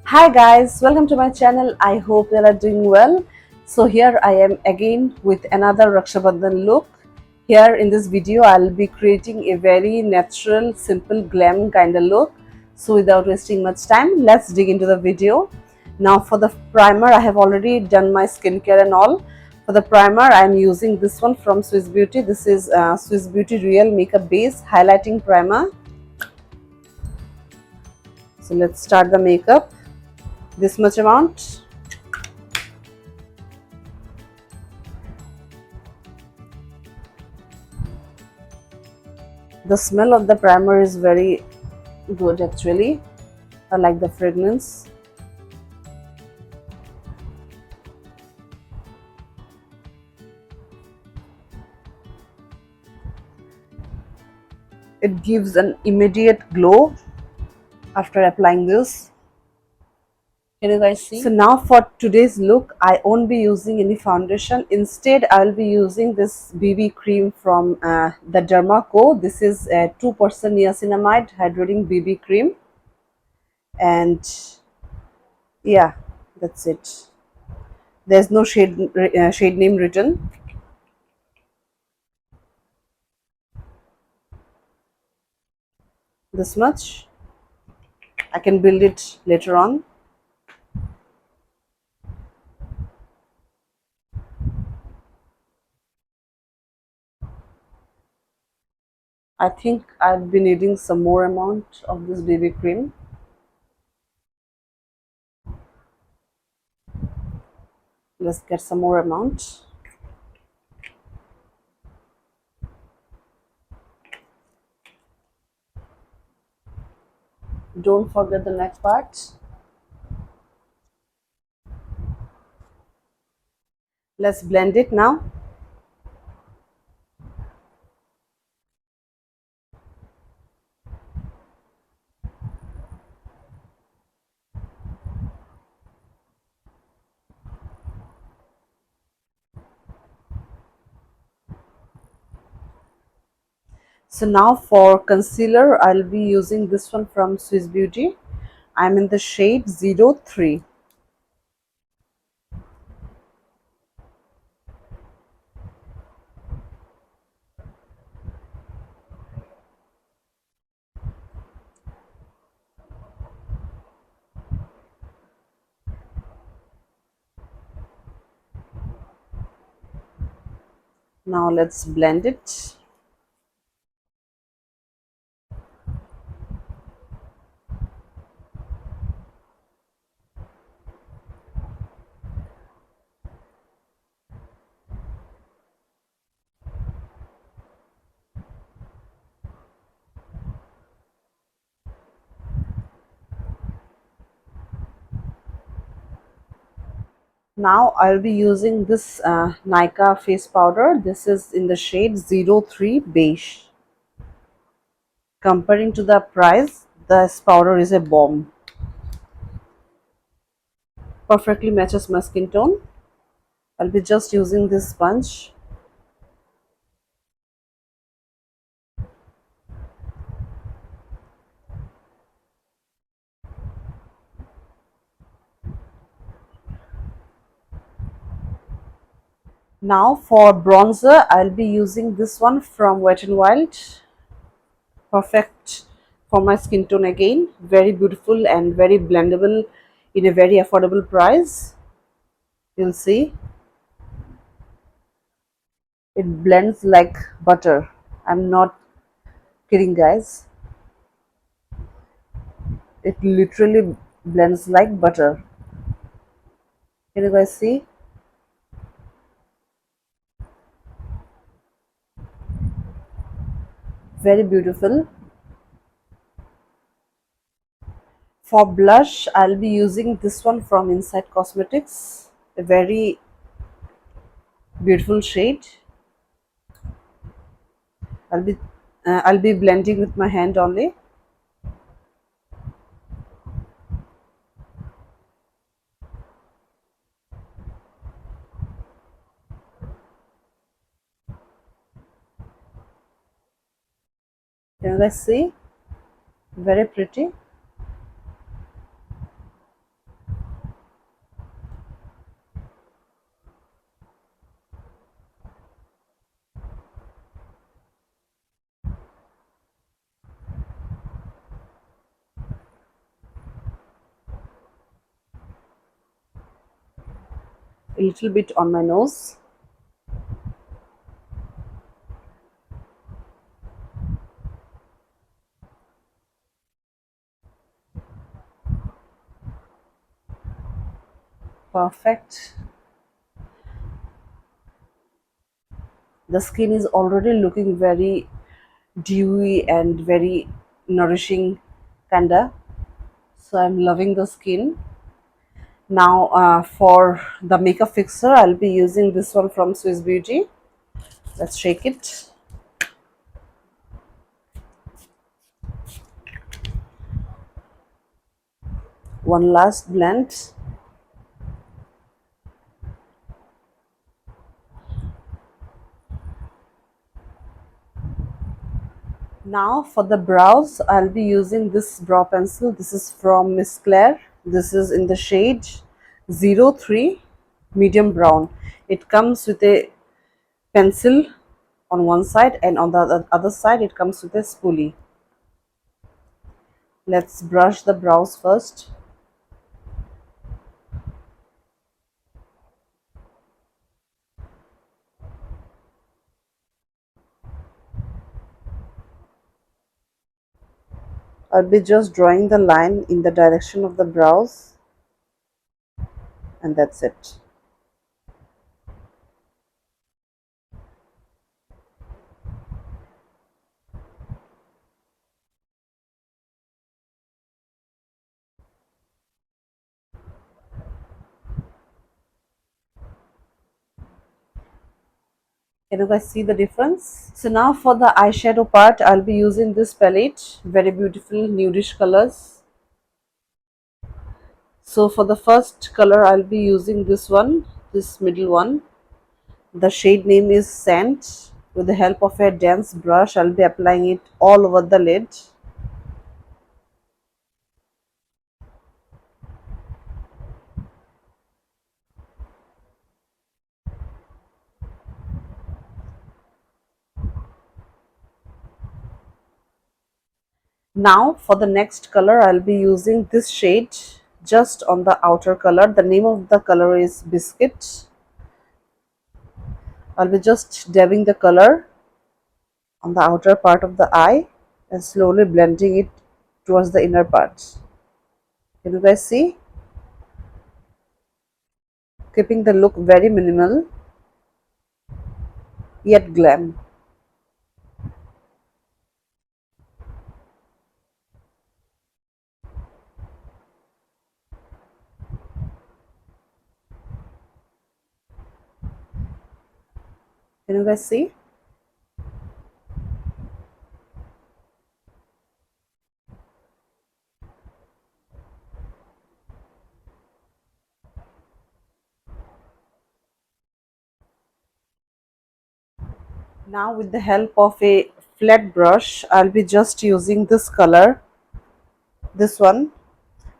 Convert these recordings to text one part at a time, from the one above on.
Hi guys, welcome to my channel. I hope you are doing well. So here I am again with another Raksha Bandhan look. Here in this video I'll be creating a very natural, simple glam kind of look. So without wasting much time, let's dig into the video. Now for the primer, I have already done my skincare and all. For the primer, I am using this one from Swiss Beauty. This is Swiss Beauty Real Makeup Base Highlighting Primer. So let's start the makeup. This much amount. The smell of the primer is very good actually. I like the fragrance. It gives an immediate glow after applying this. Can you guys see? So now for today's look, I won't be using any foundation. Instead, I'll be using this BB cream from the Dermaco. This is a 2% niacinamide hydrating BB cream. And yeah, that's it. There's no shade name written. This much. I can build it later on. I think I'll be needing some more amount of this BB cream. Let's get some more amount. Don't forget the next part. Let's blend it now. So now for concealer, I'll be using this one from Swiss Beauty. I'm in the shade 03. Now let's blend it. Now I'll be using this Nykaa face powder. This is in the shade 03 beige. Comparing to the price, this powder is a bomb. Perfectly matches my skin tone. I'll be just using this sponge. Now for bronzer, I'll be using this one from Wet n Wild. Perfect for my skin tone again. Very beautiful and very blendable in a very affordable price. You'll see it blends like butter. I'm not kidding guys. It literally blends like butter. Can you guys see? Very beautiful. For blush, I'll be using this one from Inside Cosmetics. A very beautiful shade. I'll be I'll be blending with my hand only. Can you guys see? Very pretty. a little bit on my nose. Perfect. The skin is already looking very dewy and very nourishing, kinda. So I'm loving the skin. Now for the makeup fixer, I'll be using this one from Swiss Beauty. Let's shake it. One last blend. Now for the brows, I'll be using this brow pencil. This is from Miss Claire. This is in the shade 03 medium brown. It comes with a pencil on one side, and on the other side it comes with a spoolie. Let's brush the brows first. I'll be just drawing the line in the direction of the brows, and that's it. Can you guys see the difference? So now for the eyeshadow part, I'll be using this palette. Very beautiful nudish colors. So for the first color, I'll be using this one, this middle one. The shade name is Sand. With the help of a dense brush, I'll be applying it all over the lid. Now for the next color, I'll be using this shade just on the outer color. The name of the color is Biscuit. I'll be just dabbing the color on the outer part of the eye and slowly blending it towards the inner part. Can you guys see? Keeping the look very minimal yet glam. Can you guys see? Now with the help of a flat brush, I'll be just using this color, this one.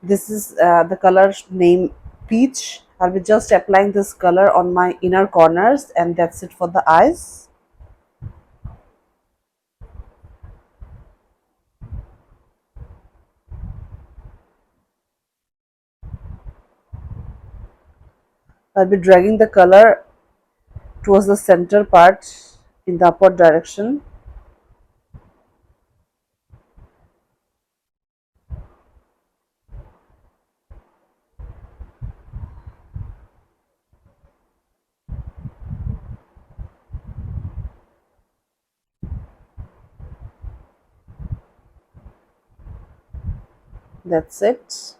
This is the color name Peach. I'll be just applying this color on my inner corners, and that's it for the eyes. I'll be dragging the color towards the center part in the upward direction. That's it.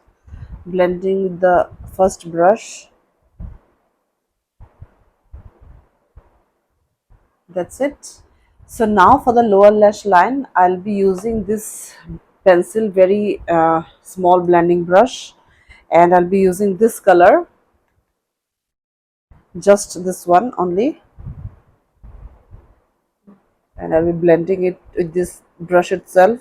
Blending with the first brush. That's it. So now for the lower lash line, I'll be using this pencil, very small blending brush, and I'll be using this color, just this one only, and I'll be blending it with this brush itself.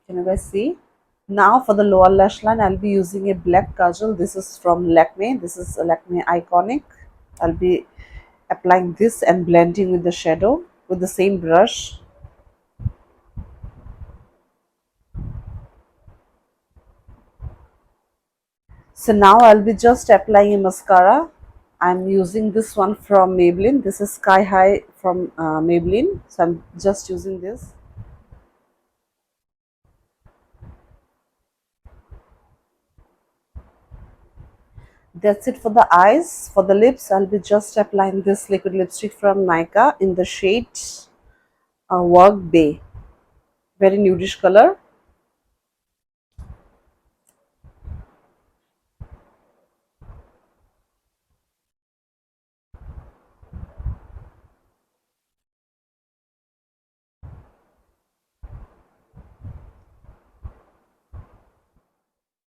Can you guys see? Now for the lower lash line, I'll be using a black kajal. This is from Lakme. This is a Lakme Iconic. I'll be applying this and blending with the shadow with the same brush. So now I'll be just applying a mascara. I'm using this one from Maybelline. This is Sky High from Maybelline. So I'm just using this. That's it for the eyes. For the lips, I'll be just applying this liquid lipstick from Nykaa in the shade Work Bay. Very nudish color.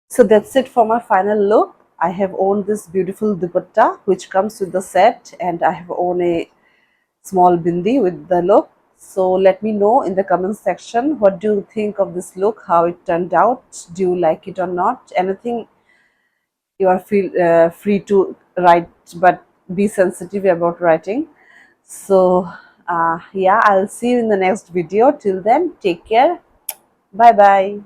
So that's it for my final look. I have owned this beautiful dupatta which comes with the set, and I have owned a small bindi with the look. So let me know in the comment section, what do you think of this look, how it turned out, do you like it or not? Anything, you are free to write, but be sensitive about writing. So yeah, I'll see you in the next video. Till then, take care. Bye bye.